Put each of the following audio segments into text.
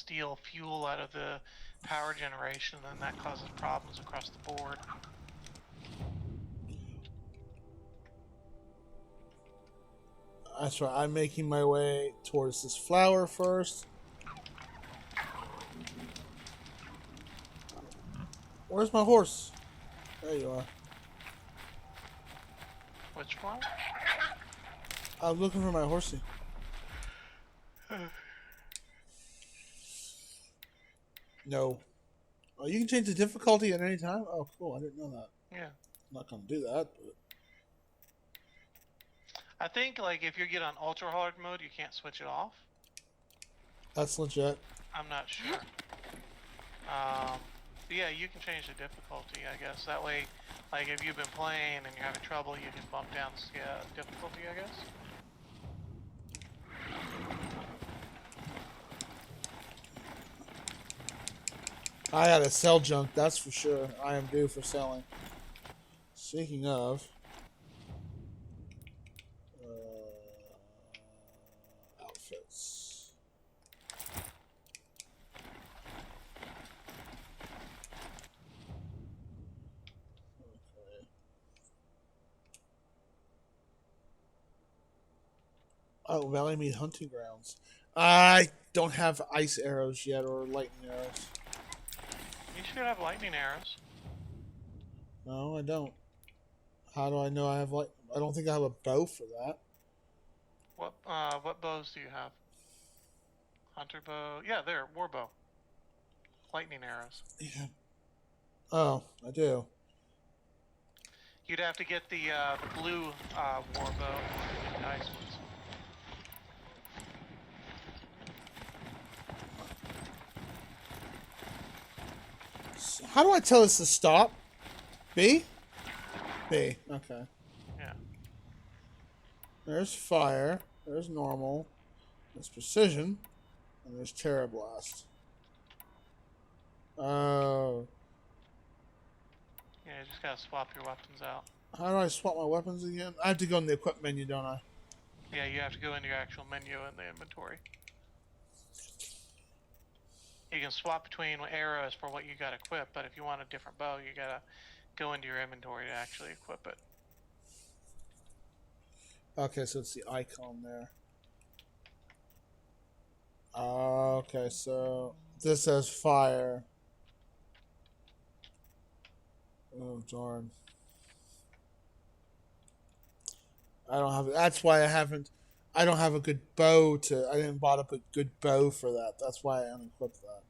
steal fuel out of the power generation, then that causes problems across the board. That's right. I'm making my way towards this flower first. Where's my horse? There you are. Which one? I'm looking for my horsey. No. Oh, you can change the difficulty at any time? Oh, cool. I didn't know that. Yeah. I'm not going to do that, but... I think, like, if you get on ultra hard mode, you can't switch it off. That's legit. I'm not sure. But yeah, you can change the difficulty, I guess. That way, like, if you've been playing and you're having trouble, you can bump down the difficulty, I guess. I gotta sell junk, that's for sure. I am due for selling. Speaking of... outfits. Okay. Oh, Valley Mead Hunting Grounds. I don't have ice arrows yet, or lightning arrows. You should have lightning arrows. No, I don't. How do I know I have light? I don't think I have a bow for that. What bows do you have? Hunter bow. Yeah, there, war bow. Lightning arrows. Yeah. Oh, I do. You'd have to get the blue war bow, the ice ones. So how do I tell this to stop? B? B. Okay. Yeah. There's fire. There's normal. There's precision. And there's Terra Blast. Oh. Yeah, you just gotta swap your weapons out. How do I swap my weapons again? I have to go in the equip menu, don't I? Yeah, you have to go into your actual menu in the inventory. You can swap between arrows for what you got equipped, but if you want a different bow, you gotta go into your inventory to actually equip it. Okay, so it's the icon there. Okay, so this says fire. Oh, darn. I don't have... That's why I don't have a good bow to... I didn't bought up a good bow for that. That's why I unequipped that.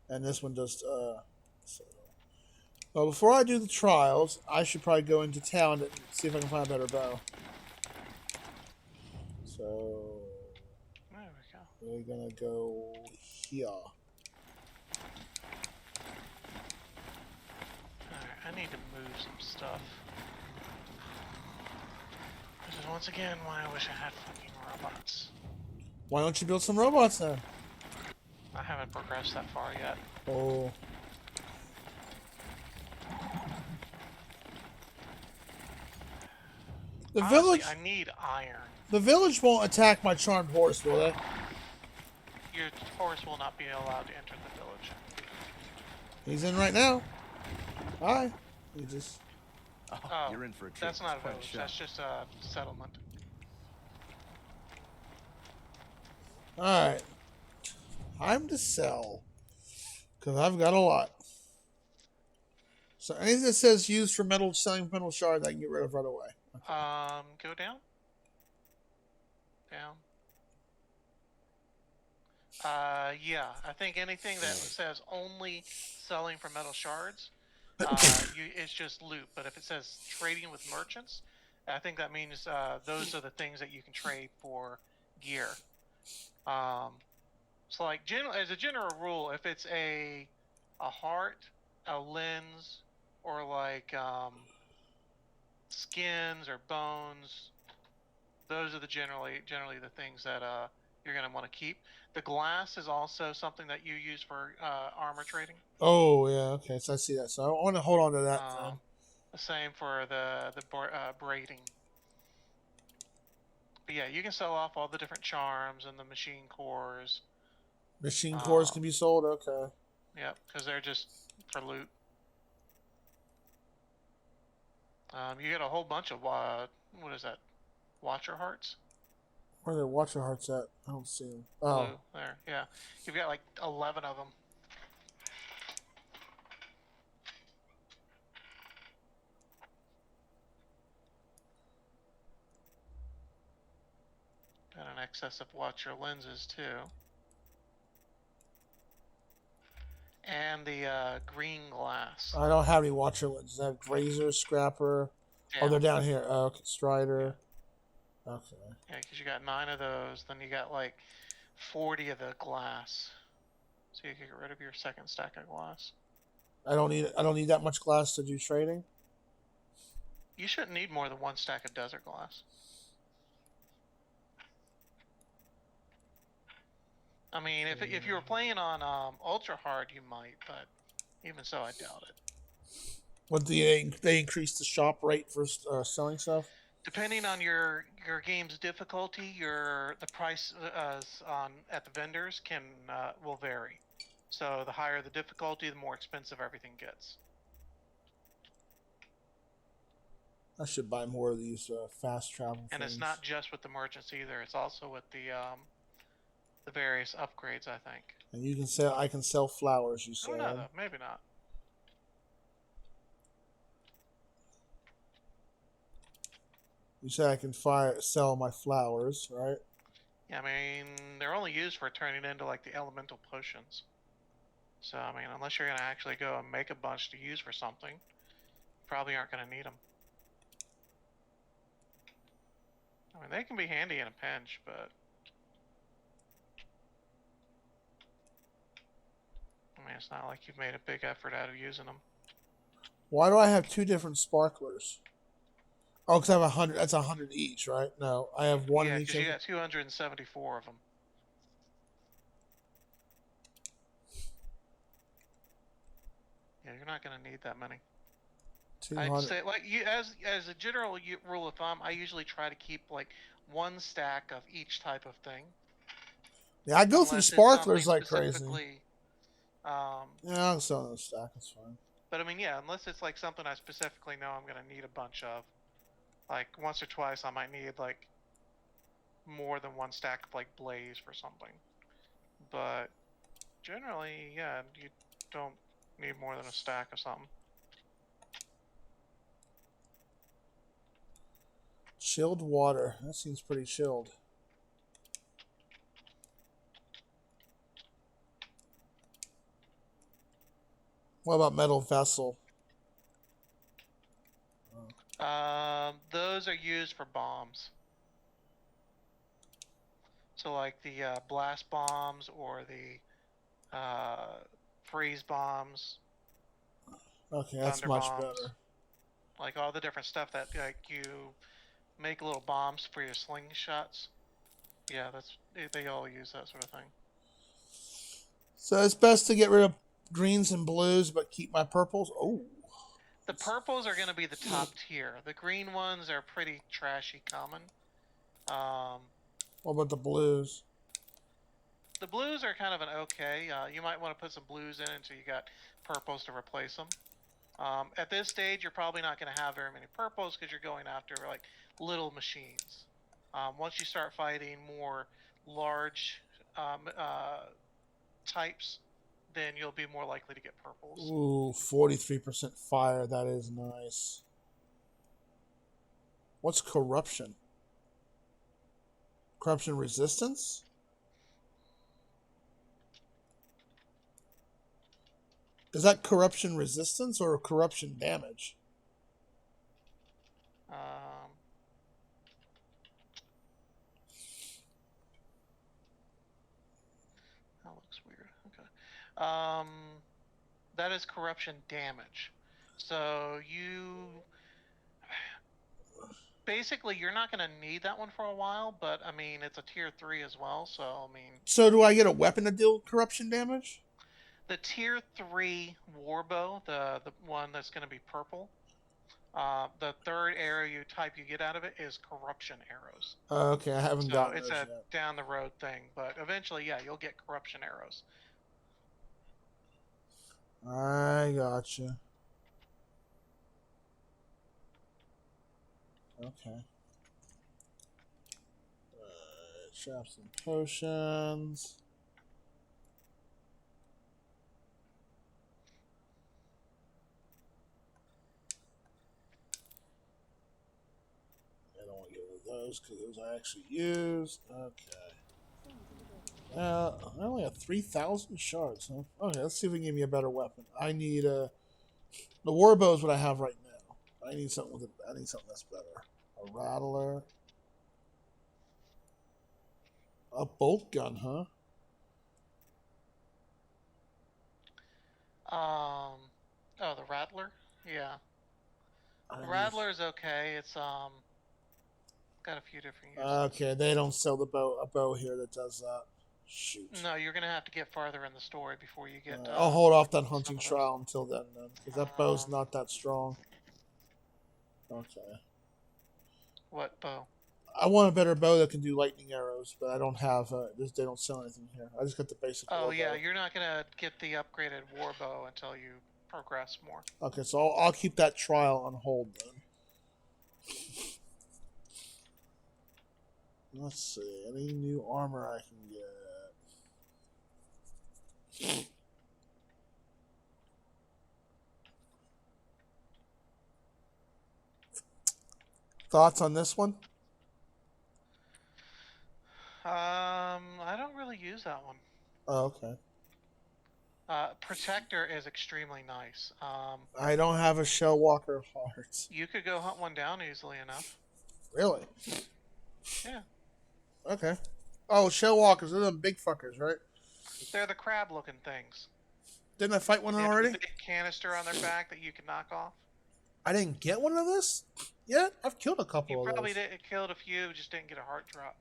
And this one just... So. Well, before I do the trials, I should probably go into town and see if I can find a better bow. So... There we go. We're gonna go here. Alright, I need to move some stuff. This is once again why I wish I had fucking robots. Why don't you build some robots then? I haven't progressed that far yet. Oh. The Honestly, village... I need iron. The village won't attack my charmed horse, will they? Your horse will not be allowed to enter the village. He's in right now. Hi. He just... Oh, you're in for a treat. that's not a Quite village. show. That's just a settlement. Alright. Time to sell. Because I've got a lot. So anything that says used for metal, selling metal shards, I can get rid of right away. Go down. Down. Yeah, I think anything that says only selling for metal shards, it's just loot. But if it says trading with merchants, I think that means those are the things that you can trade for gear. So like as a general rule, if it's a heart, a lens, or like skins or bones, those are the generally the things that you're gonna want to keep. The glass is also something that you use for armor trading. Oh, yeah, okay, so I see that. So I want to hold on to that then. The same for the braiding. But yeah, you can sell off all the different charms and the machine cores. Machine cores can be sold? Okay. Yep, because they're just for loot. You get a whole bunch of, what is that? Watcher hearts? Where are the watcher hearts at? I don't see them. Oh. Blue, there, yeah. You've got like 11 of them. Got an excess of watcher lenses too. And the green glass. I don't have any watcher lenses. I have Grazer, Scrapper. Yeah. Oh, they're down here. Oh, okay. Strider. Yeah. Okay. Yeah, because you got 9 of those. Then you got like 40 of the glass. So you can get rid of your second stack of glass. I don't need that much glass to do trading. You shouldn't need more than 1 stack of desert glass. I mean, if you were playing on ultra hard, you might, but even so, I doubt it. Would they increase the shop rate for selling stuff? Depending on your game's difficulty, the price at the vendors will vary. So the higher the difficulty, the more expensive everything gets. I should buy more of these fast travel and things. It's not just with the merchants either. It's also with the various upgrades, I think. And you can sell. I can sell flowers. You said. I don't know, though. Maybe not. You said I can sell my flowers, right? Yeah, I mean, they're only used for turning into like the elemental potions. So I mean, unless you're gonna actually go and make a bunch to use for something, you probably aren't gonna need them. I mean, they can be handy in a pinch, but I mean, it's not like you've made a big effort out of using them. Why do I have 2 different sparklers? Oh, because I have 100. That's 100 each, right? No, I have one in each. Yeah, because you got 274 of them. Yeah, you're not gonna need that many. 200. I'd say, like, as a general rule of thumb, I usually try to keep like 1 stack of each type of thing. Yeah, I go through sparklers like crazy. Yeah, I'll sell a stack. That's fine. But I mean, yeah, unless it's like something I specifically know I'm gonna need a bunch of. Like once or twice, I might need like more than 1 stack of like blaze for something. But generally, yeah, you don't need more than a stack of something. Chilled water. That seems pretty chilled. What about metal vessel? Those are used for bombs. So like the blast bombs or the freeze bombs. Okay, that's much better. Like all the different stuff that like you make little bombs for your slingshots. Yeah, they all use that sort of thing. So it's best to get rid of greens and blues, but keep my purples. Oh. The purples are going to be the top tier. The green ones are pretty trashy common. What about the blues? The blues are kind of an okay. You might want to put some blues in until you got purples to replace them. At this stage, you're probably not going to have very many purples because you're going after like little machines. Once you start fighting more large types, then you'll be more likely to get purples. Ooh, 43% fire. That is nice. What's corruption? Corruption resistance? Is that corruption resistance or corruption damage? That looks weird. Okay. That is corruption damage. So basically you're not going to need that one for a while, but I mean it's a tier 3 as well, so I mean. So do I get a weapon to deal corruption damage? The tier 3 warbow, the one that's going to be purple, The third arrow you get out of it is corruption arrows. Okay, I haven't So gotten it's those a yet. down the road thing, but eventually, yeah, you'll get corruption arrows. I gotcha. Okay. Shops and potions. I don't want to get rid of those because those I actually used. Okay. I only have 3,000 shards. Huh? Okay, let's see if we can give me a better weapon. I need the warbow is what I have right now. I need something with it. I need something that's better. A rattler. A bolt gun, huh? Oh, the Rattler? Yeah. I The need... Rattler is okay. It's got a few different uses. Okay, they don't sell a bow here that does that. Shoot. No, you're gonna have to get farther in the story before you get. I'll hold off that hunting trial until then, because that bow's Um, not that strong. Okay. What bow? I want a better bow that can do lightning arrows, but I don't have. They don't sell anything here. I just got the basic. Oh yeah, bow. you're not gonna get the upgraded war bow until you progress more. Okay, so I'll keep that trial on hold then. Let's see. Any new armor I can get? Thoughts on this one? I don't really use that one. Oh, okay. Protector is extremely nice. I don't have a shell walker heart. You could go hunt one down easily enough. Really? Yeah. Okay. Oh, shell walkers. They're them big fuckers, right? They're the crab-looking things. Didn't I fight one already? The big canister on their back that you can knock off. I didn't get one of this yet. I've killed a couple of those. You probably killed a few, just didn't get a heart drop.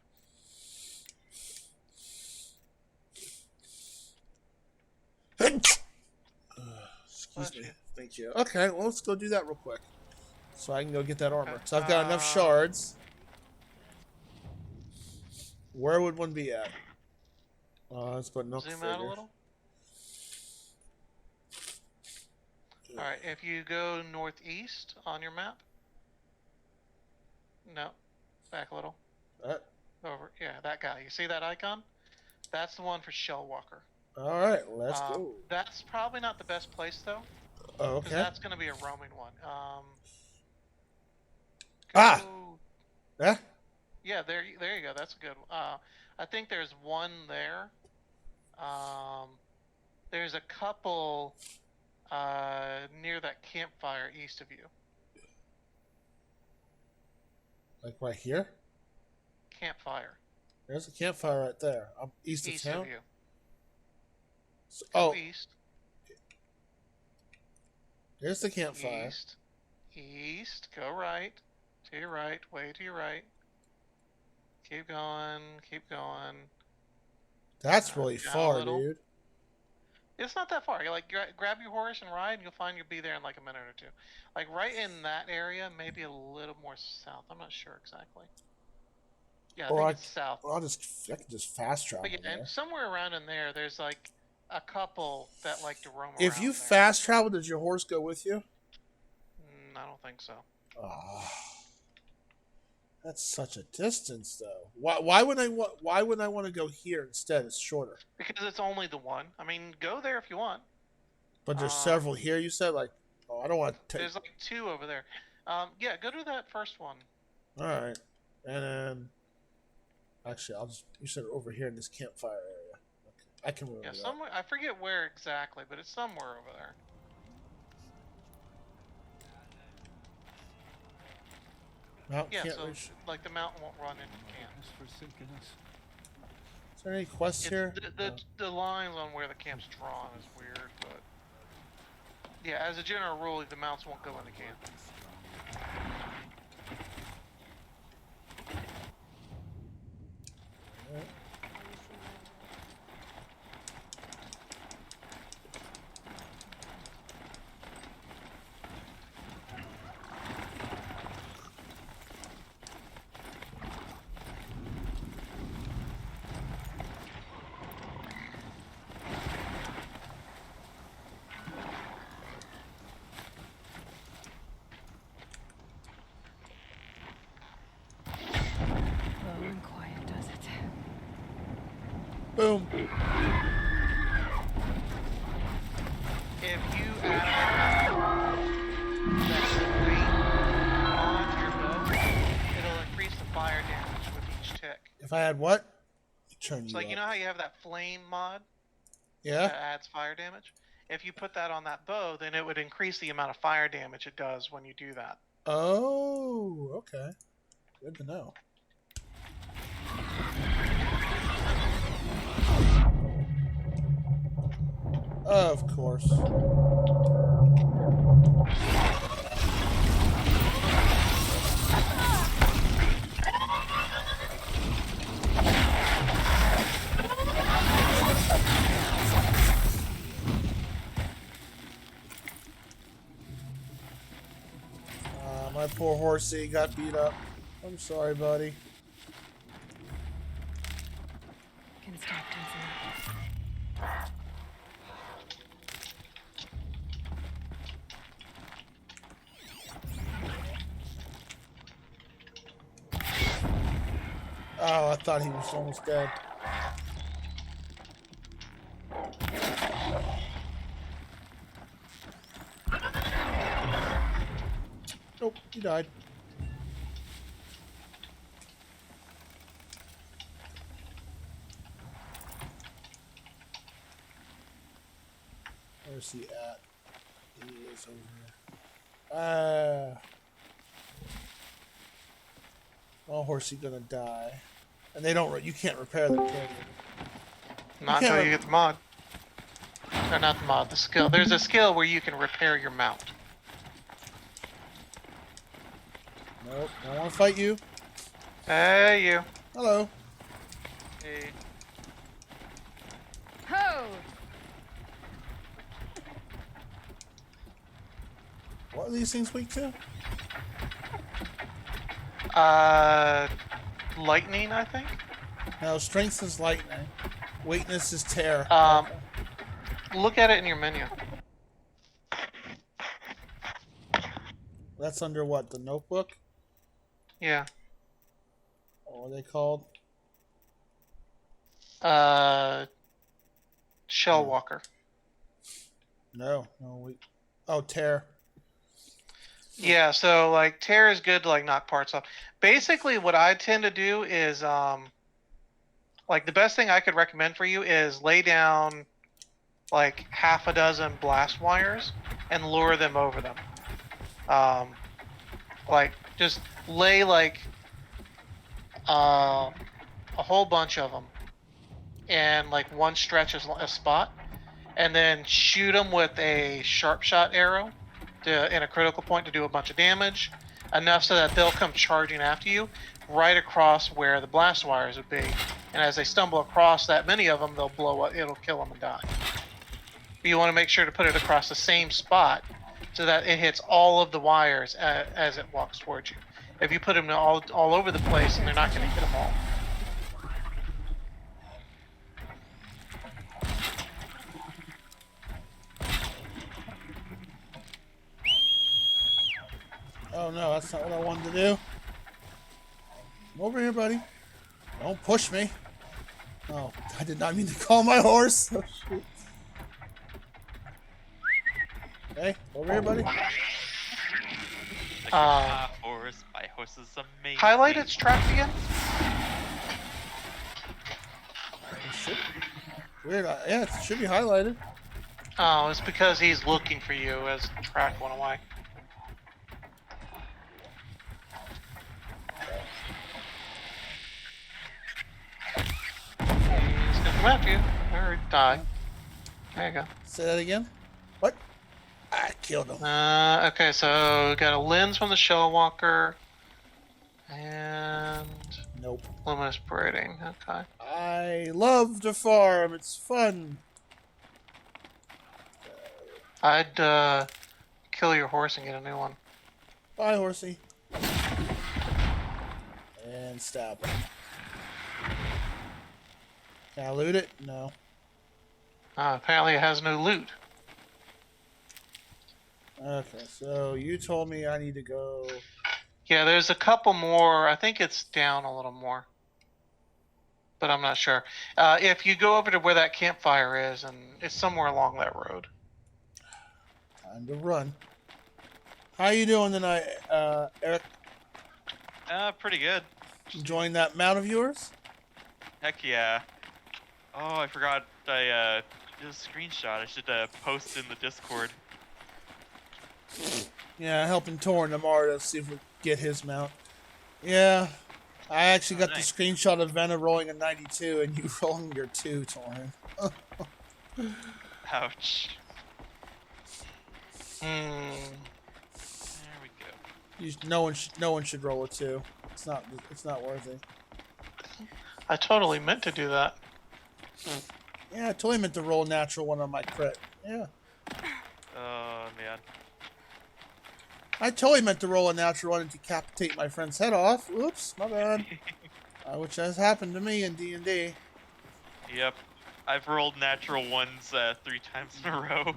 Excuse me. Thank you. Okay, well, let's go do that real quick. So I can go get that armor. Okay. So I've got enough shards. Where would one be at? Let's put no. Zoom out a little. Alright, if you go northeast on your map. No. Back a little. That? Over. Yeah, that guy. You see that icon? That's the one for Shellwalker. Alright, let's go. That's probably not the best place, though. Oh, okay. That's going to be a roaming one. Yeah? Yeah, there you go. That's a good one. I think there's one there. There's a couple near that campfire east of you. Like right here? Campfire. There's a campfire right there. I'm east of town? Of you. So, Go east. There's the campfire. East. Go right. To your right. Way to your right. Keep going. Keep going. That's really far, dude. It's not that far. You like grab your horse and ride, and you'll find you'll be there in like a minute or two. Like right in that area, maybe a little more south. I'm not sure exactly. Yeah, I think it's south. Well, I can just fast travel. But yeah, and somewhere around in there, there's like a couple that like to roam around. If you fast travel, does your horse go with you? I don't think so. Oh, that's such a distance, though. Why would I want to go here instead? It's shorter. Because it's only the one. I mean, go there if you want. But there's several here. You said I don't want to take. There's like two over there. Yeah, go to that first one. All right, and then actually, you said over here in this campfire area. Okay. I can remember. Yeah, somewhere. I forget where exactly, but it's somewhere over there. Mountain yeah, so like the mountain won't run into camp. Is there any quests here? The lines on where the camp's drawn is weird, but yeah, as a general rule, the mounts won't go into camp. I had what? Turn It's you like, up. you know how you have that flame mod Yeah? that adds fire damage? If you put that on that bow, then it would increase the amount of fire damage it does when you do that. Oh, okay. Good to know. Of course. My poor horsey got beat up. I'm sorry, buddy. Oh, I thought he was almost dead. Nope, he died. Where's he at? He is over here. Oh, horsey gonna die. And they don't. You can't repair them, can you? Not until you get the mod. Or not the mod, the skill. There's a skill where you can repair your mount. Nope, I don't want to fight you. Hey, you. Hello. Hey. Ho! What are these things weak to? Lightning, I think? No, strength is lightning. Weakness is tear. Look at it in your menu. That's under what? The notebook? Yeah. What are they called? Shell Walker. No, weak. Oh, tear. Yeah, so like tear is good to like knock parts off. Basically what I tend to do is like the best thing I could recommend for you is lay down like half a dozen blast wires and lure them over them. Like just lay like a whole bunch of them in like one stretch as a spot, and then shoot them with a sharp shot arrow in a critical point to do a bunch of damage, enough so that they'll come charging after you right across where the blast wires would be. And as they stumble across that many of them, they'll blow up. It'll kill them and die. But you want to make sure to put it across the same spot so that it hits all of the wires as it walks towards you. If you put them all over the place, and they're not going to hit them all. Oh no, that's not what I wanted to do. Come over here, buddy. Don't push me. Oh, I did not mean to call my horse. Oh, shoot. Hey, over here, buddy. Horse. My horse is amazing. Highlight its track again. It should. Weird. Yeah, it should be highlighted. Oh, it's because he's looking for you as the track went away. He's gonna come after you or die. There you go. Say that again. What? I killed him. Okay, so we got a lens from the Shell Walker and Nope. luminous braiding. Okay. I love to farm. It's fun. I'd kill your horse and get a new one. Bye, horsey. And stab him. Can I loot it? No. Apparently it has no loot. Okay, so you told me I need to go. Yeah, there's a couple more. I think it's down a little more. But I'm not sure. If you go over to where that campfire is, and it's somewhere along that road. Time to run. How you doing tonight, Eric? Pretty good. Enjoying that mount of yours? Heck yeah. Oh, I forgot I did a screenshot. I should post in the Discord. Yeah, helping Torn tomorrow to see if we get his mount. Yeah, I actually Oh, got nice. the screenshot of Venom rolling a 92 and you rolling your 2, Torn. Ouch. Hmm. There we go. No one should roll a 2. It's not worthy. I totally meant to do that. Yeah, I totally meant to roll a natural one on my crit. Yeah. Oh man. I totally meant to roll a natural one and decapitate my friend's head off. Oops, my bad. Which has happened to me in D&D. Yep. I've rolled natural ones 3 times in a row.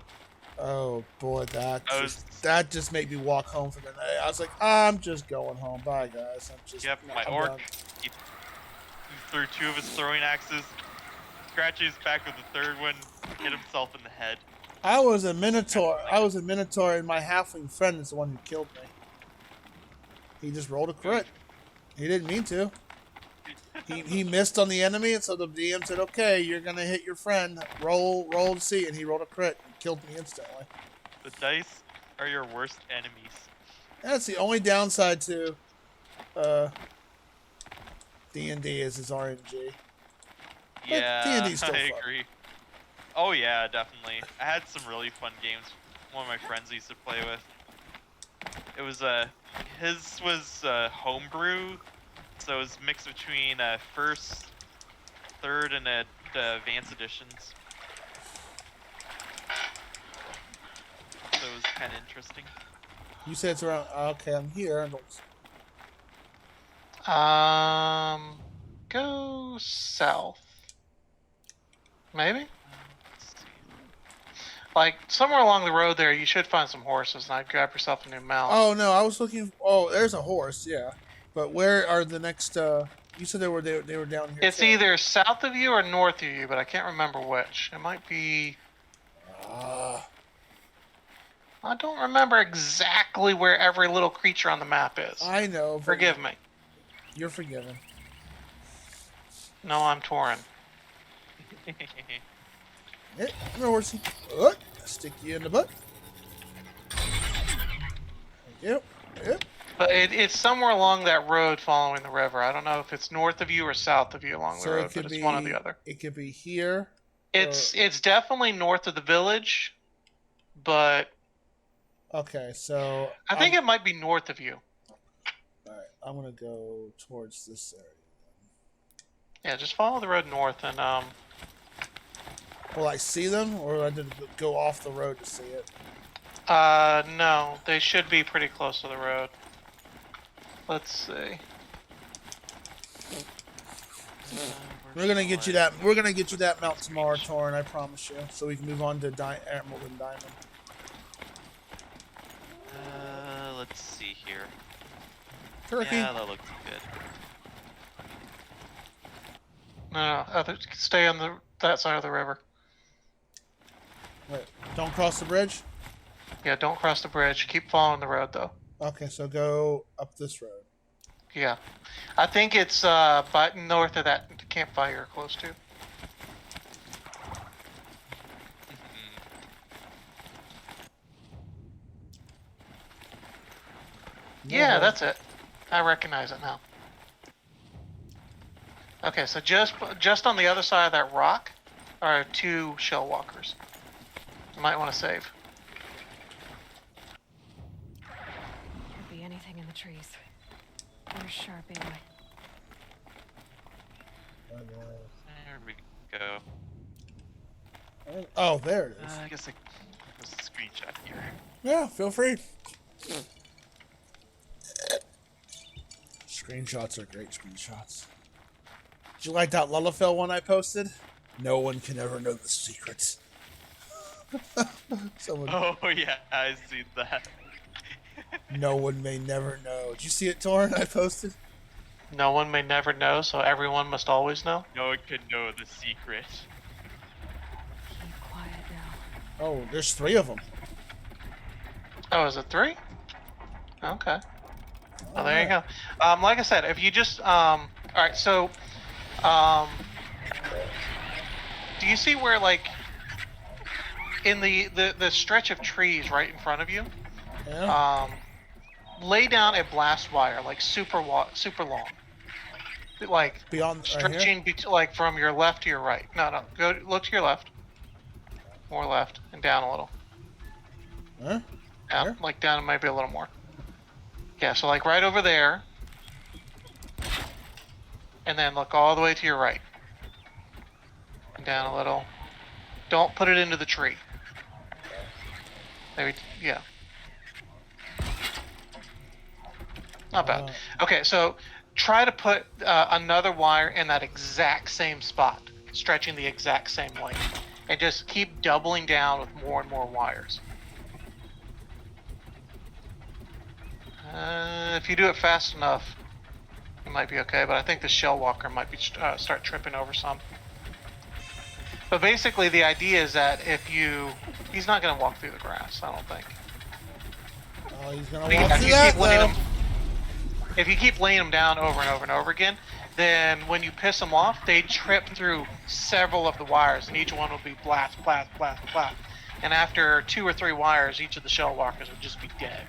Oh boy, that just made me walk home for the night. I was like, I'm just going home. Bye guys. Yep, my I'm orc. done. He threw 2 of his throwing axes, scratched his back with the 3rd one, hit himself in the head. I was a minotaur. And my halfling friend is the one who killed me. He just rolled a crit. He didn't mean to. He missed on the enemy, and so the DM said, "Okay, you're gonna hit your friend. Roll to see." And he rolled a crit and killed me instantly. The dice are your worst enemies. That's the only downside to D&D is its RNG. Yeah, D&D's still I fun. agree. Oh yeah, definitely. I had some really fun games. One of my friends used to play with. It was his was homebrew, so it was mixed between first, third, and advanced editions. So it was kind of interesting. You said it's around. Okay, I'm here. Go south. Maybe? Let's see. Like, somewhere along the road there, you should find some horses, and I'd grab yourself a new mount. Oh no, I was looking. Oh, there's a horse. Yeah, but where are the next? You said they were down here. It's too. either south of you or north of you, but I can't remember which. It might be... I don't remember exactly where every little creature on the map is. I know. Forgive me. You're forgiven. No, I'm Torin. Yeah, come here, horsey. Stick you in the butt. Yep. But it's somewhere along that road following the river. I don't know if it's north of you or south of you along the road, but it's one or the other. It could be here. It's definitely north of the village, but Okay, so I think it might be north of you. All right, I'm gonna go towards this area. Yeah, just follow the road north and Will I see them, or I did go off the road to see it? no, they should be pretty close to the road. Let's see. We're gonna get you that. We're gonna get you that mount tomorrow, Torrin. I promise you. So we can move on to Emerald and Diamond. Let's see here. Turkey. Yeah, that looks good. No, stay on that side of the river. Wait, don't cross the bridge. Yeah, don't cross the bridge. Keep following the road, though. Okay, so go up this road. Yeah. I think it's north of that campfire you're close to. Yeah, that's it. I recognize it now. Okay, so just on the other side of that rock are 2 shell walkers. You might want to save. Could be anything in the trees. Where's Sharp Aloy? There we go. Oh, there it is. I guess there's a screenshot here. Yeah, feel free. Screenshots are great screenshots. Did you like that Lullafell one I posted? No one can ever know the secrets. Oh yeah, I seen that. No one may never know. Did you see it, Torrin? I posted. No one may never know, so everyone must always know. No one can know the secret. Keep quiet now. Oh, there's 3 of them. Oh, is it 3? Okay. Oh, there you go. Like I said, if you just, alright, so, do you see where, like, in the stretch of trees right in front of you, Yeah. lay down a blast wire, like super long, like Beyond right here. stretching like from your left to your right. No, go look to your left, more left, and down a little. Huh? Yeah, Here? like down maybe a little more. Yeah, so like right over there, and then look all the way to your right, and down a little. Don't put it into the tree. Maybe, yeah. Not bad. Okay, so try to put another wire in that exact same spot, stretching the exact same length, and just keep doubling down with more and more wires. If you do it fast enough, it might be okay, but I think the shell walker might be start tripping over some. But basically, the idea is that he's not going to walk through the grass, I don't think. Oh, he's gonna But walk yeah, through that though. if you keep laying them down over and over and over again, then when you piss them off, they trip through several of the wires, and each one will be blast, blast, blast, blast. And after 2 or 3 wires, each of the shell walkers would just be dead.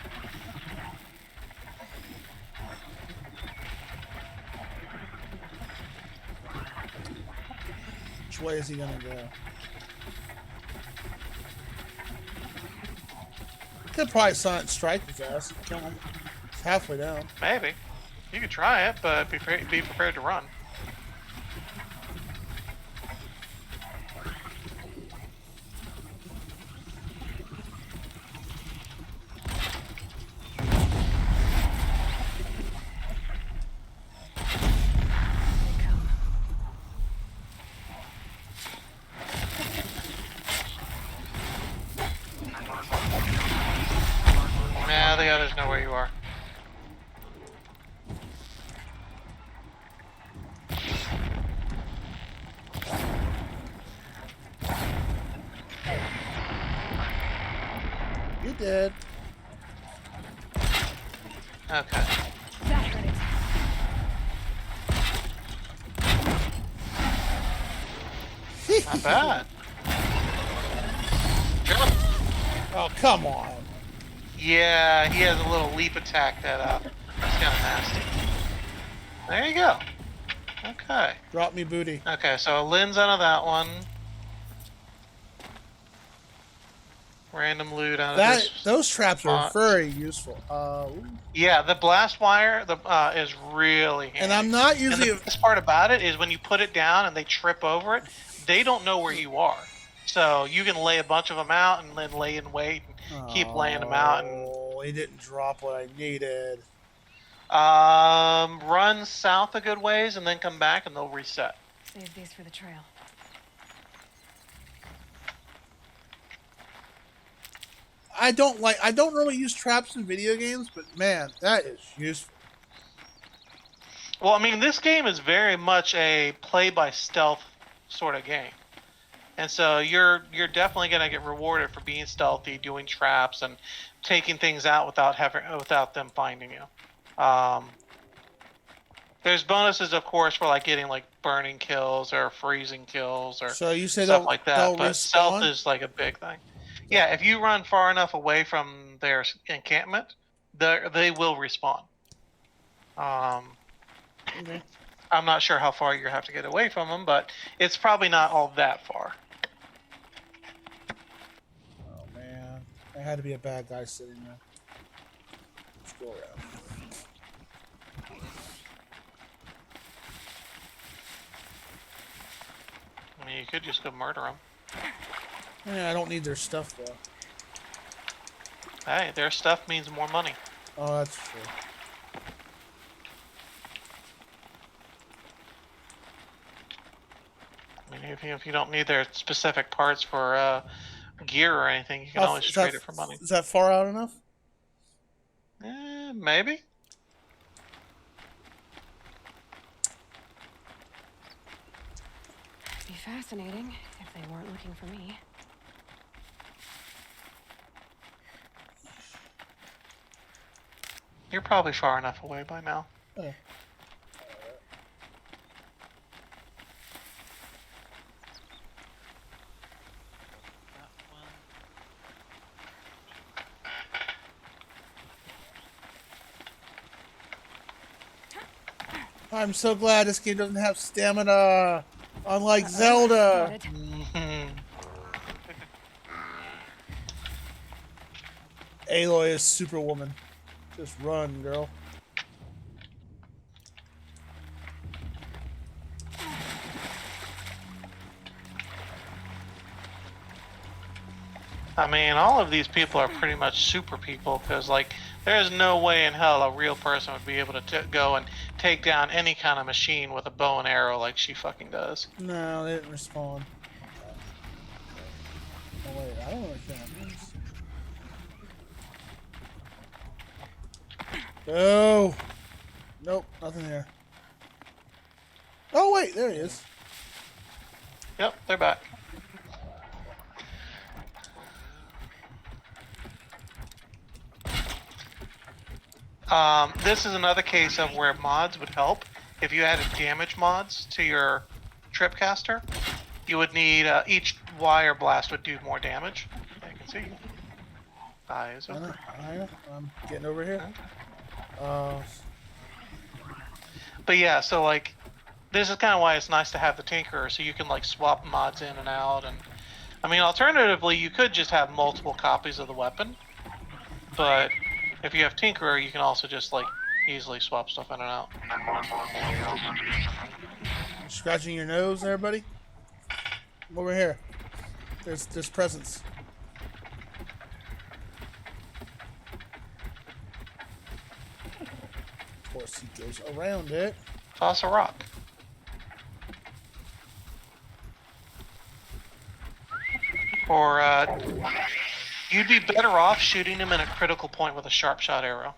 Which way is he gonna go? Could probably silent strike his ass. Kill him. It's halfway down. Maybe. You could try it, but be prepared to run. Nah, the others know where you are. You did. Okay. That hurt it. Not bad. Oh, come on. Yeah, he has a little leap attack that's kind of nasty. There you go. Okay. Drop me booty. Okay, so Lynn's out of that one. Random loot out of this. Those traps are spot. very useful. Ooh. Yeah, the blast wire is really handy. And I'm not And usually. the best part about it is when you put it down and they trip over it, they don't know where you are. So you can lay a bunch of them out and then lay in wait and keep laying them out. And he didn't drop what I needed. run south a good ways and then come back and they'll reset. Save these for the trail. I don't really use traps in video games, but man, that is useful. Well, I mean, this game is very much a play by stealth sort of game. And so you're definitely going to get rewarded for being stealthy, doing traps, and taking things out without them finding you. There's bonuses, of course, for like getting like burning kills or freezing kills or So you say stuff like that. But respawn? stealth is like a big thing. Yeah, if you run far enough away from their encampment, they will respawn. Okay. I'm not sure how far you have to get away from them, but it's probably not all that far. Oh man, there had to be a bad guy sitting there. Let's go around. I mean, you could just go murder them. Yeah, I don't need their stuff though. Hey, their stuff means more money. Oh, that's true. I mean, if you don't need their specific parts for gear or anything, you can always trade it for money. Is that far out enough? Maybe. It'd be fascinating if they weren't looking for me. You're probably far enough away by now. Oh. I'm so glad this game doesn't have stamina, unlike Got Zelda. it. Mhm. Aloy is Superwoman. Just run, girl. I mean, all of these people are pretty much super people because, like, there's no way in hell a real person would be able to go and take down any kind of machine with a bow and arrow like she fucking does. No, they didn't respond. Oh wait, I don't know what that means. Oh, nope, nothing there. Oh wait, there he is. Yep, they're back. This is another case of where mods would help. If you added damage mods to your tripcaster, you would need each wire blast would do more damage. I can see you. Eyes I open. know, I'm getting over here. But yeah, so like, this is kind of why it's nice to have the Tinkerer, so you can like swap mods in and out. And I mean, alternatively, you could just have multiple copies of the weapon. But if you have Tinkerer, you can also just like easily swap stuff in and out. Scratching your nose there, buddy? Come over here. There's presents. Of course, he goes around it. Toss a rock. Or you'd be better off shooting him in a critical point with a sharp shot arrow,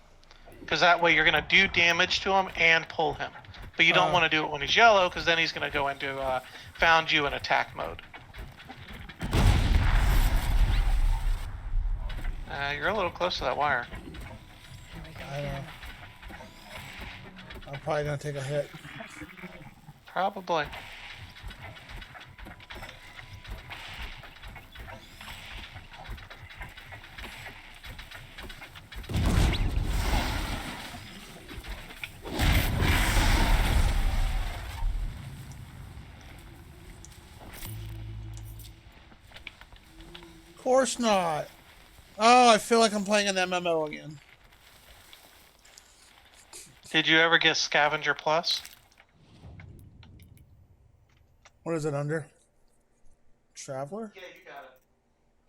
because that way you're gonna do damage to him and pull him. But you don't want to do it when he's yellow, because then he's gonna go into found you in attack mode. You're a little close to that wire. Here we go I know. again. I'm probably gonna take a hit. Probably. Of course not. Oh, I feel like I'm playing an MMO again. Did you ever get Scavenger Plus? What is it under? Traveler? Yeah, you got it.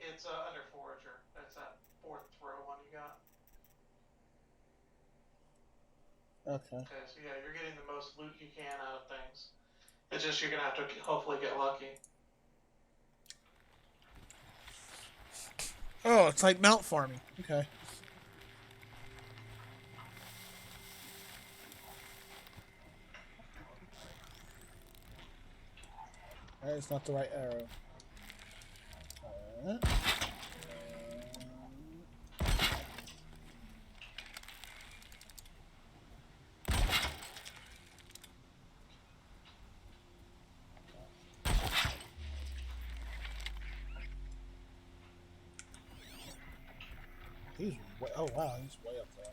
It's under Forager. That's that fourth row one you got. Okay. Okay, so yeah, you're getting the most loot you can out of things. It's just you're gonna have to hopefully get lucky. Oh, it's like mount farming. Okay. That is not the right arrow. He's way, oh wow, he's way up there.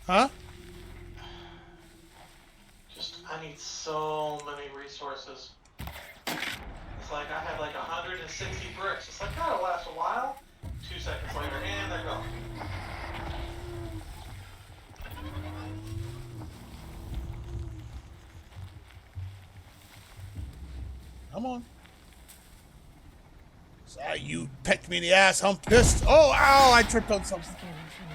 Huh? I need so many resources. It's like I had like 160 bricks. It's like that'll last a while. 2 seconds later, and they're gone. Come on. Ah, you pecked me in the ass. I'm pissed. Oh, ow! I tripped on something. Scanning for me.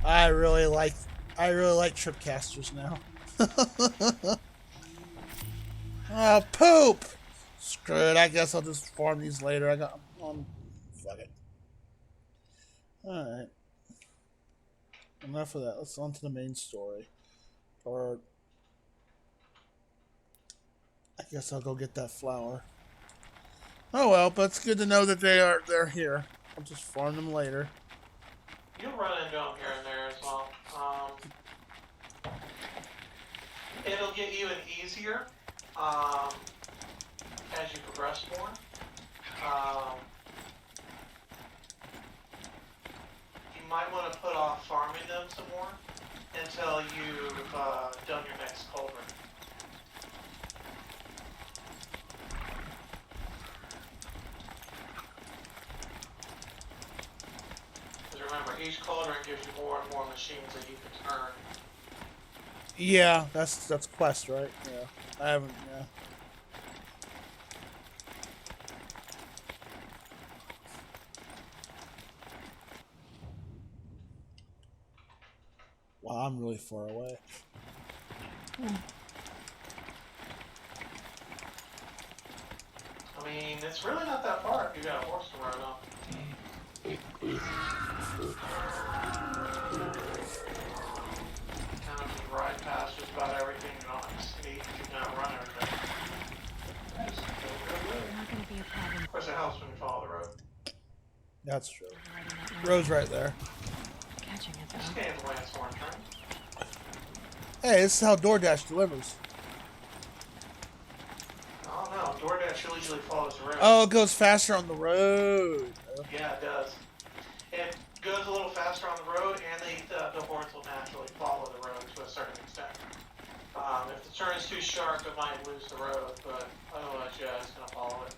I really like tripcasters now. Oh, poop! Screw it. I guess I'll just farm these later. I got fuck it. All right. Enough of that. Let's on to the main story. Or I guess I'll go get that flower. Oh well, but it's good to know that they're here. I'll just farm them later. You'll run into them here and there as well. It'll get even easier as you progress more. You might want to put off farming them some more until you've done your next cauldron. Because remember, each cauldron gives you more and more machines that you can turn. Yeah, that's quest, right? Yeah, I haven't. Yeah. Wow, I'm really far away. I mean, it's really not that far if you got a horse to ride on. Kind of can ride past just about everything. You don't have to sneak. You can run everything. Just go good. Not gonna be a problem Of course, it helps when you follow the road. That's true. riding that road. Road's right there. Catching it Just though. getting the Lance Horn turn. Hey, this is how DoorDash delivers. Oh no, DoorDash usually follows the road. Oh, it goes faster on the road. Yeah, it does. It goes a little faster on the road, and the horns will naturally follow the road to a certain extent. If the turn is too sharp, it might lose the road, but otherwise, yeah, it's going to follow it.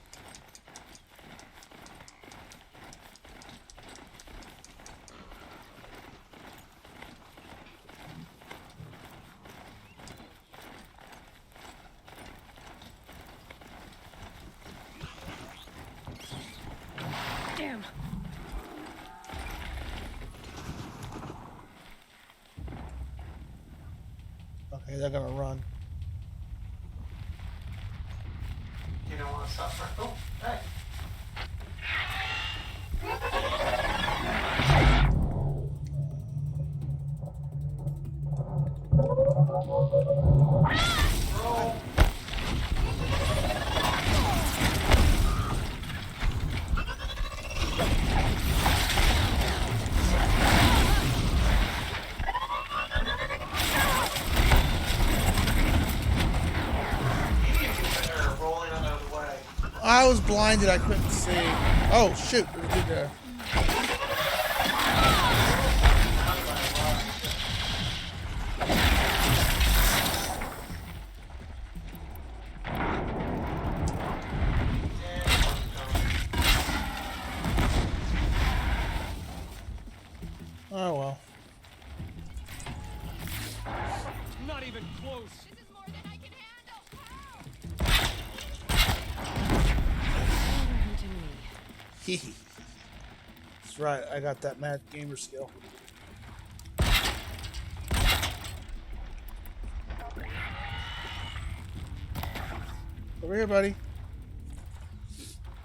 Damn. Okay, they're gonna run. You don't want to stop for Oh, hey. Roll. They're rolling out of the way. I was blinded. I couldn't see. Oh shoot! There's a dude there. Oh well. Not even close. This is more than I can handle. Hunting me. Hee. That's right. I got that mad gamer skill. Over here, buddy.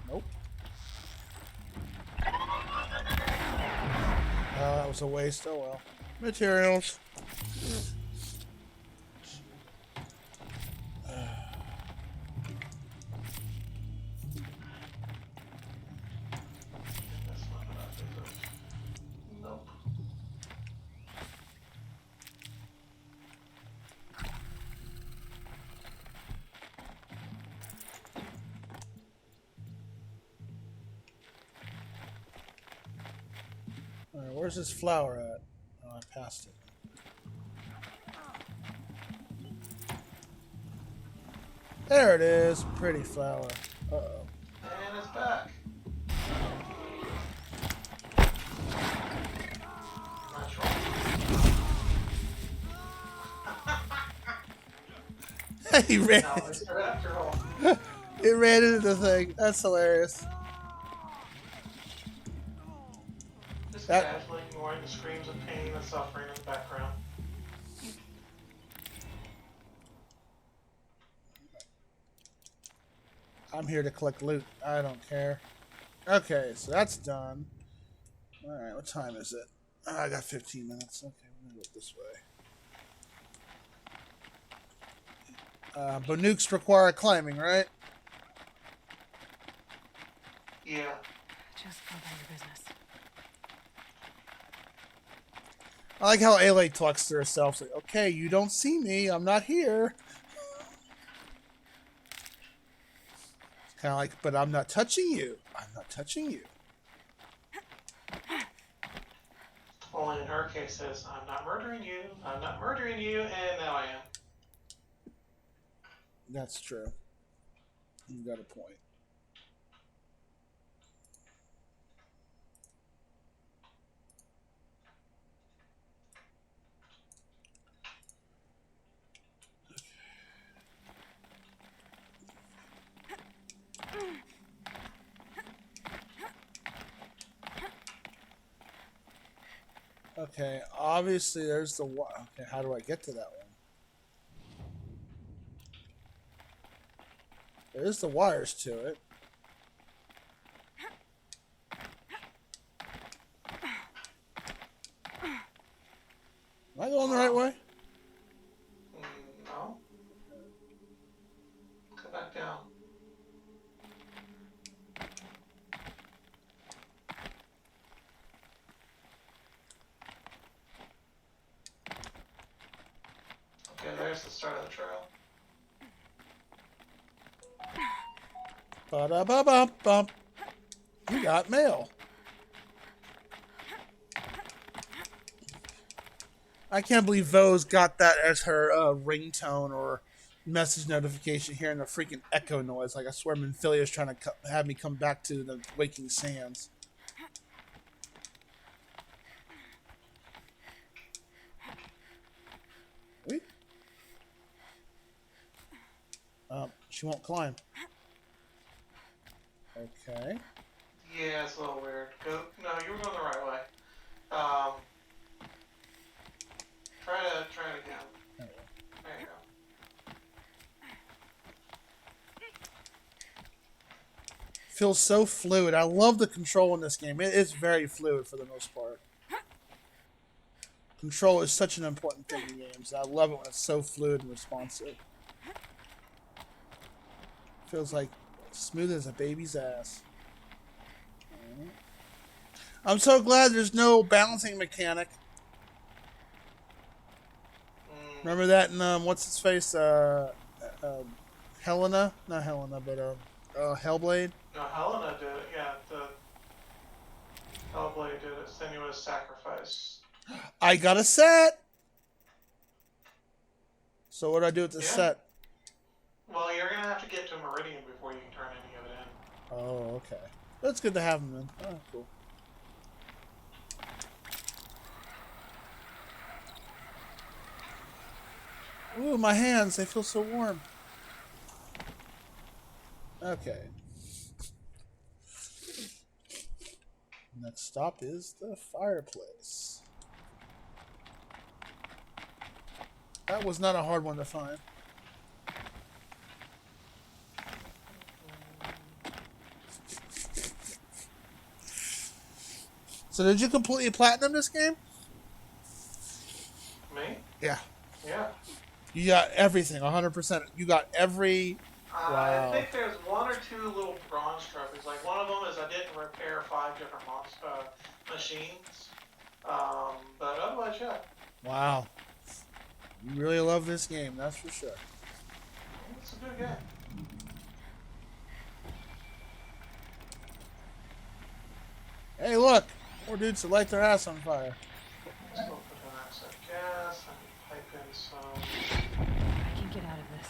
Nope. Oh, that was a waste. Oh well. Materials. Nope. Alright, where's this flower at? Oh, I passed it. There it is. Pretty flower. Uh-oh. And it's back. Nice roll. He ran. No, it's good after all. It ran into the thing. That's hilarious. Just That- casually ignoring the screams of pain and suffering in the background. I'm here to collect loot. I don't care. Okay, so that's done. Alright, what time is it? Oh, I got 15 minutes. Okay, we're gonna go this way. But nukes require climbing, right? I like how Aloy talks to herself. Like, okay, you don't see me. I'm not here. Kind of like, but I'm not touching you. I'm not touching you. Only in her case says, I'm not murdering you, I'm not murdering you, and now I am. That's true. You got a point. Okay, obviously there's the okay, how do I get to that one? There's the wires to it. Am I going the right way? No. Go back down. Okay, there's the start of the trail. Ba-da-ba-bum-bum. You got mail. I can't believe Vo's got that as her ringtone or message notification, hearing the freaking echo noise. Like, I swear Minfilia's trying to have me come back to the Waking Sands. Wait. She won't climb. Okay. Yeah, it's a little weird. No, you were going the right way. Try it again. There you go. Feels so fluid. I love the control in this game. It is very fluid for the most part. Control is such an important thing in games. I love it when it's so fluid and responsive. Feels like smooth as a baby's ass. I'm so glad there's no balancing mechanic. Remember that in what's his face? Helena? Not Helena, but Hellblade. No, Helena did it. Yeah, the Hellblade did it. Strenuous sacrifice. I got a set. So what do I do with the set? Well, you're gonna have to get to Meridian before you can turn any of it in. Oh, okay. That's good to have them then. Oh, cool. Ooh, my hands, they feel so warm. Okay. Next stop is the fireplace. That was not a hard one to find. So did you completely platinum this game? Me? Yeah. Yeah. You got everything, 100%. You got every... Wow. I think there's one or two little bronze trophies. Like, one of them is I didn't repair 5 different machines. But otherwise, yeah. Wow. You really love this game, that's for sure. It's a good game. Hey, look! More dudes that light their ass on fire. Let's go put in extra gas. I can pipe in some. I can get out of this.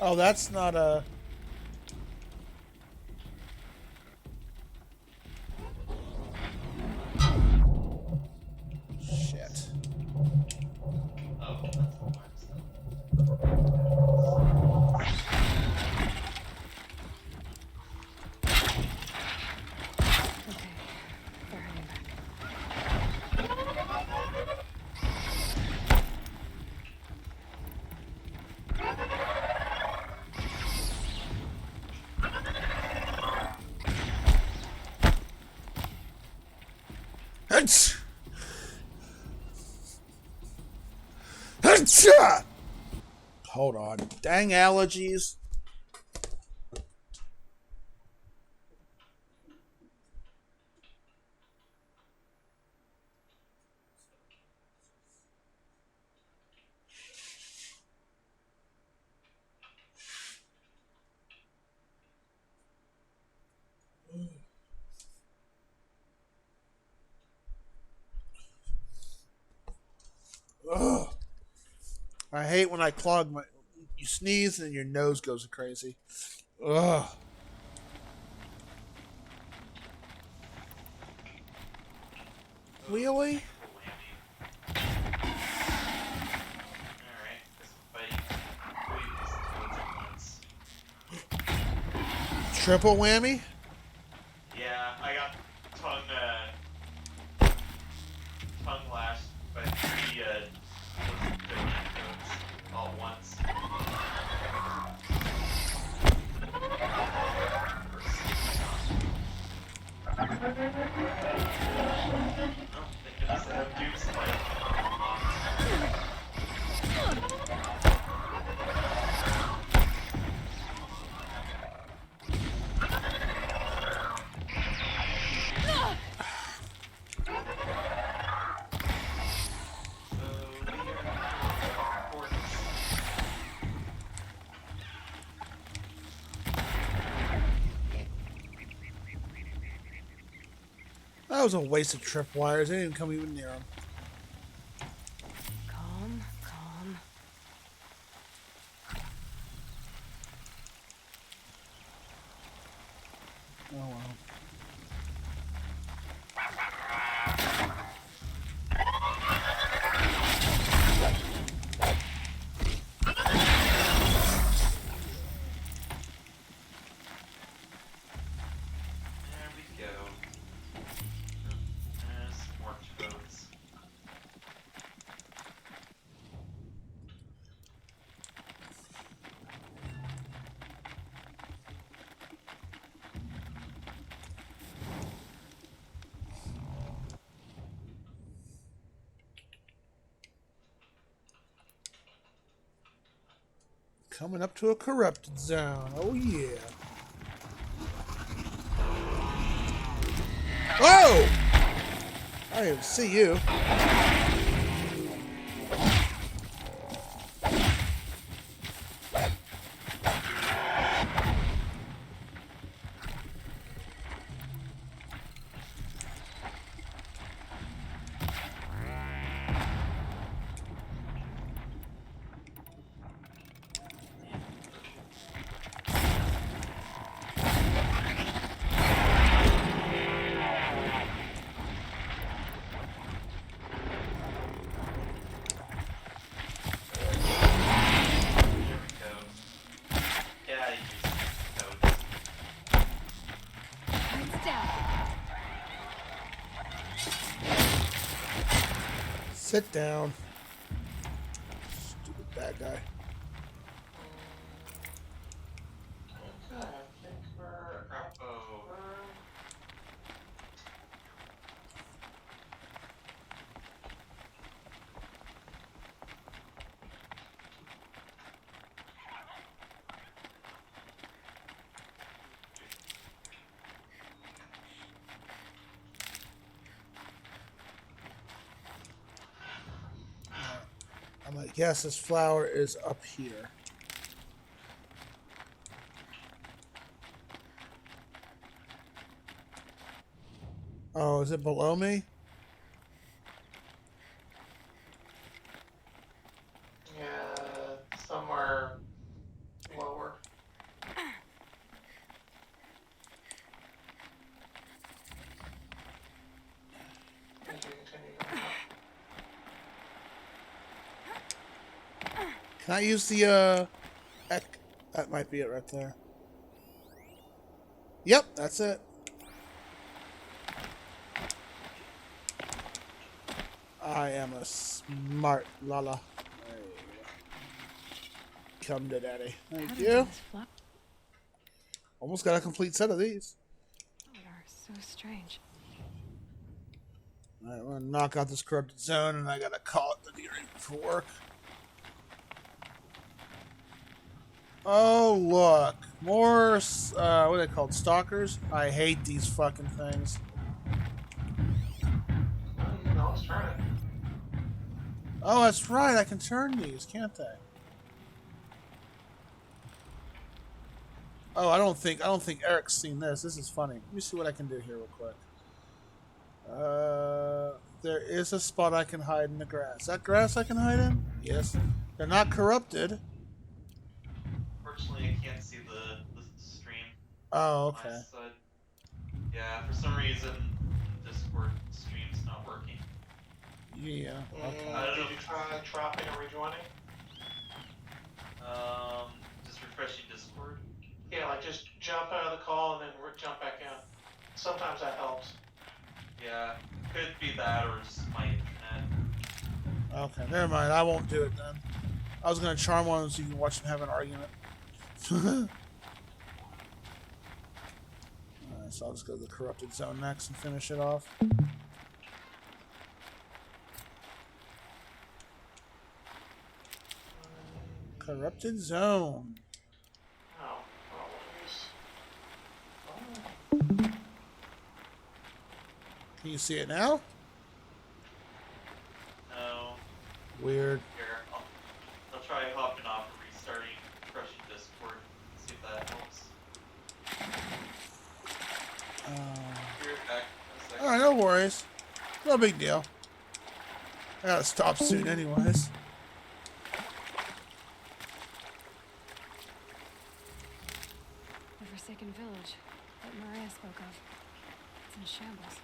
Oh, that's not a... Shit. Okay, they're heading back. Hold on. Dang allergies. Ugh. I hate when I clog my. You sneeze and your nose goes crazy. Ugh. Really? Triple whammy? Yeah, I got tongue lashed by 3 toads all at once. Oh, thank goodness I have Duke's Spike unlocked. So we are courts. That was a waste of tripwires. They didn't even come even near them. Calm, calm. Oh well. There we go. There's more toads. Coming up to a corrupted zone. Oh yeah. Whoa! I didn't even see you. It's down. Sit down. Stupid bad guy. Okay, I think we're... Uh-oh. I'm gonna guess this flower is up here. Oh, is it below me? Yeah, somewhere lower. As we continue going up. Can I use the that might be it right there. Yep, that's it. I am a smart Lala. There you go. Come to daddy. Thank you. Almost got a complete set of these. They are so strange. Alright, I'm gonna knock out this corrupted zone, and I gotta call it the D for work. Oh, look. More, what are they called? Stalkers? I hate these fucking things. Well, you can always turn it. Oh, that's right. I can turn these, can't I? Oh, I don't think Eric's seen this. This is funny. Let me see what I can do here real quick. There is a spot I can hide in the grass. That grass I can hide in? Yes. They're not corrupted. Fortunately, I can't see the stream. Oh, On okay. my side. Yeah, for some reason, Discord stream's not working. Yeah. Okay. I don't Did know. you try dropping or rejoining? Just refreshing Discord. Yeah, like just jump out of the call and then jump back in. Sometimes that helps. Yeah, could be that or just my internet. Okay, never mind. I won't do it then. I was gonna charm one so you can watch them have an argument. Alright, so I'll just go to the corrupted zone next and finish it off. Corrupted zone. Oh, Can you see it now? No. Weird. Here, I'll try hopping off and restarting, refreshing Discord, see if that helps. Be right back in a second. Alright, no worries. No big deal. I gotta stop soon anyways. The forsaken village that Maria spoke of. It's in shambles.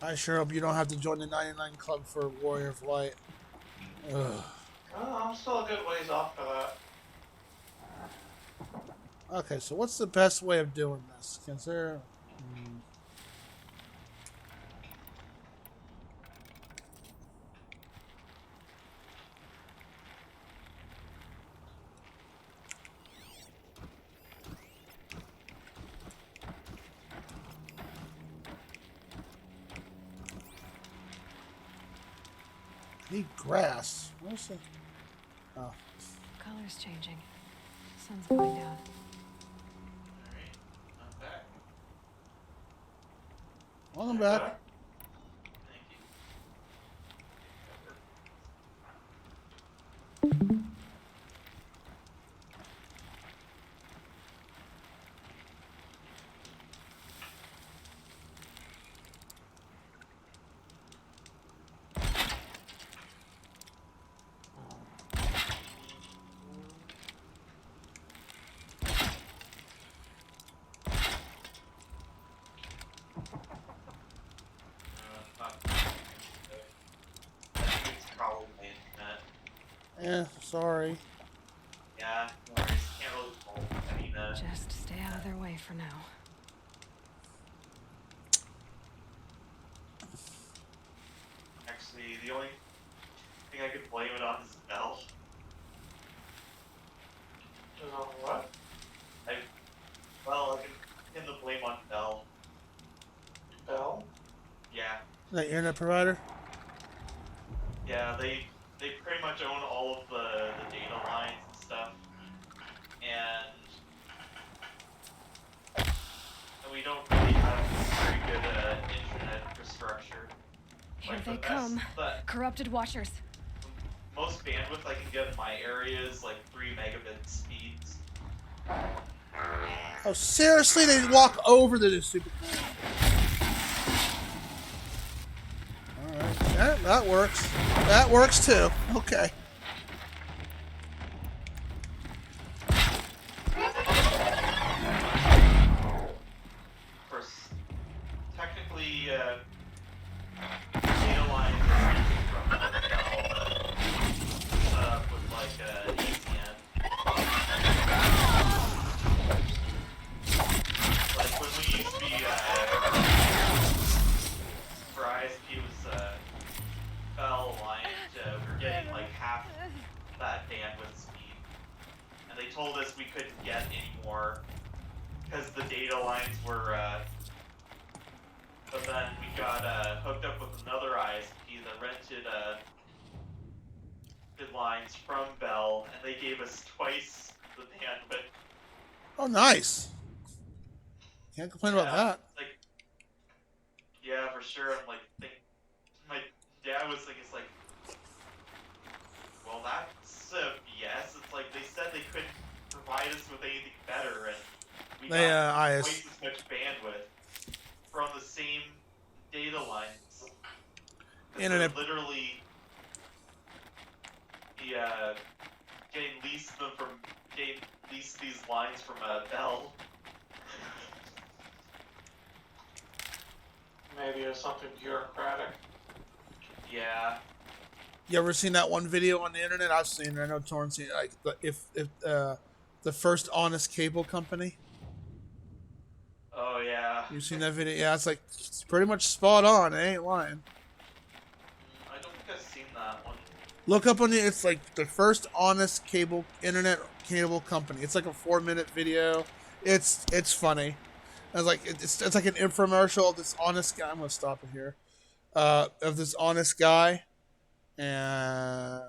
I sure hope you don't have to join the 99 Club for Warrior of Light. Ugh. oh, I'm still a good ways off for that. Okay, so what's the best way of doing this? Is there... Need grass. Where's the... Oh. Color's changing. Sun's going down. Alright, I'm back. Welcome back. Thank you. I think it's probably my internet. Sorry. Yeah, no worries. Can't really fault. I mean, Just stay out of their way for now. actually, the only thing I could blame it on is Bell. What? Well, I can pin the blame on Bell. Bell? Yeah. Is that your internet provider? Yeah, they pretty much own all of the data lines and stuff. And we don't really have very good internet infrastructure. Here Like, they the best- come. But Corrupted watchers. most bandwidth I can get in my area is like 3 megabit speeds. Oh, seriously? They walk over the super... Alright. Yeah, that works. That works too. Okay. Of course, technically, data lines are from Bell, set up with like ACN. used to be for ISP was Bell aligned. We're getting like half that bandwidth speed, and they told us we couldn't get any more because the data lines were. But then we got hooked up with another ISP that rented the lines from Bell, and they gave us twice the bandwidth. Oh, nice. Can't complain about that. Like, yeah, for sure. I'm like, my dad was thinking, it's like, well, that's BS. It's like they said they couldn't provide us with anything better, and we got twice as much bandwidth from the same data lines. Internet. Literally, getting leased these lines from Bell. Maybe it was something bureaucratic. Yeah. You ever seen that one video on the internet? I've seen it. I know Torrent's seen it. Like if the first honest cable company. Oh yeah. You seen that video? Yeah, it's pretty much spot on. I ain't lying. I don't think I've seen that one. Look up on it's like the first honest internet cable company. It's like a 4-minute video. It's funny. It's like it's like an infomercial of this honest guy. I'm gonna stop it here. Of this honest guy, and